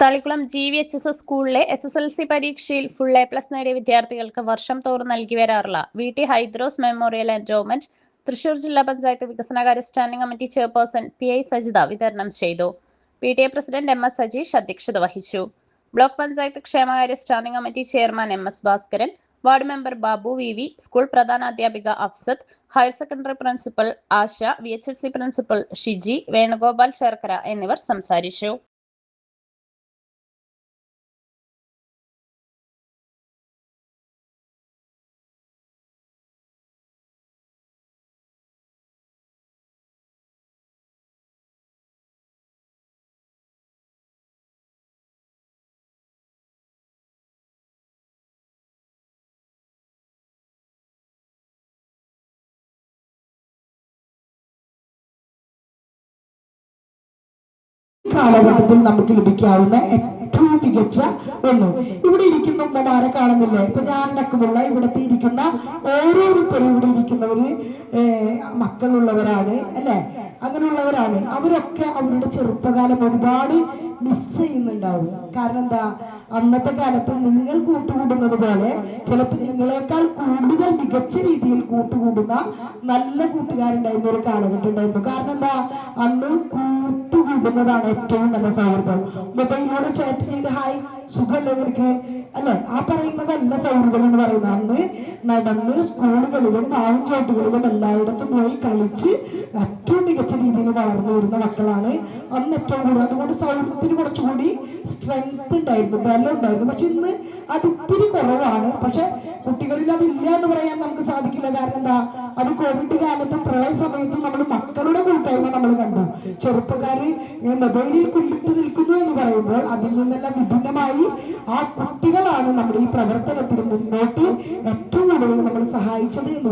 Thalikkulam GVHS സ്കൂളിലെ SSLC പരീക്ഷയിൽ full A+ നേടിയ വിദ്യാർത്ഥികൾക്ക് വർഷം തോറും നൽകി വരാറുള്ള VT Hydros memorial endowment Thrissur ജില്ലാ പഞ്ചായത്ത് വികസനകാര്യ standing committee chairperson PI Sajitha വിതരണം ചെയ്തു. PTA പ്രസിഡന്റ് MS സജീഷ് അധ്യക്ഷത വഹിച്ചു. ബ്ലോക്ക് പഞ്ചായത്ത് ക്ഷേമകാര്യ standing committee chairman MS Bhaskaran, ward member Babu VV, school പ്രധാനാധ്യാപിക Afsath, higher secondary principal Asha, VHSC principal Shiji, Venugopal Cherkkara എന്നിവർ സംസാരിച്ചു. കാലഘട്ടത്തിൽ നമുക്ക് ലഭിക്കാവുന്ന ഏറ്റവും മികച്ച ഒന്ന്. ഇവിടെ ഇരിക്കുന്ന ഉമ്മമാരെ കാണുന്നില്ലേ? ഇപ്പൊ ഞാനടക്കമുള്ള ഇവിടത്തെ ഇരിക്കുന്ന ഓരോരുത്തരും ഇവിടെ ഇരിക്കുന്നവര് മക്കളുള്ളവരാണ് അല്ലെ, അങ്ങനെയുള്ളവരാണ്. അവരൊക്കെ അവരുടെ ചെറുപ്പകാലം ഒരുപാട് മിസ് ചെയ്യുന്നുണ്ടാവും. കാരണം എന്താ, അന്നത്തെ കാലത്ത് നിങ്ങൾ കൂട്ടുകൂടുന്നത് പോലെ ചിലപ്പോൾ നിങ്ങളെക്കാൾ കൂടുതൽ മികച്ച രീതിയിൽ കൂട്ടുകൂടുന്ന നല്ല കൂട്ടുകാരുണ്ടായിരുന്ന ഒരു കാലഘട്ടം ഉണ്ടായിരുന്നു. കാരണം എന്താ, അന്ന് കൂട്ടുകൂടുന്നതാണ് ഏറ്റവും നല്ല സൗഹൃദം. മൊബൈലിലൂടെ ചാറ്റ് ചെയ്ത് ഹായ് സുഖമല്ലേ നിനക്ക് അല്ലെ, ആ പറയുന്നതല്ല സൗഹൃദം എന്ന് പറയുന്നത്. അന്ന് നടന്ന് സ്കൂളുകളിലും മാവും ചോട്ടുകളിലും എല്ലായിടത്തും പോയി കളിച്ച് ഏറ്റവും മികച്ച രീതിയിൽ വളർന്നു വരുന്ന മക്കളാണ് അന്ന് ഏറ്റവും കൂടുതൽ. അതുകൊണ്ട് സൗഹൃദത്തിന് കുറച്ചുകൂടി സ്ട്രെങ്ത് ഉണ്ടായിരുന്നു, ബലം ഉണ്ടായിരുന്നു. പക്ഷെ ഇന്ന് അത് ഇത്തിരി കുറവാണ്. പക്ഷെ കുട്ടികളിൽ അതില്ല എന്ന് പറയാൻ നമുക്ക് സാധിക്കില്ല. കാരണം എന്താ, അത് കോവിഡ് കാലത്തും പ്രളയ സമയത്തും നമ്മൾ മക്കളുടെ കൂട്ടായ്മ നമ്മൾ കണ്ടു. ചെറുപ്പക്കാര് മൊബൈലിൽ കൊണ്ടിട്ട് നിൽക്കുന്നു എന്ന് പറയുമ്പോൾ അതിൽ നിന്നെല്ലാം വിഭിന്നമായി ആ കുട്ടികളാണ് നമ്മുടെ ഈ പ്രവർത്തനത്തിന് മുന്നോട്ട് ഏറ്റവും കൂടുതൽ നമ്മൾ സഹായിച്ചത് എന്ന്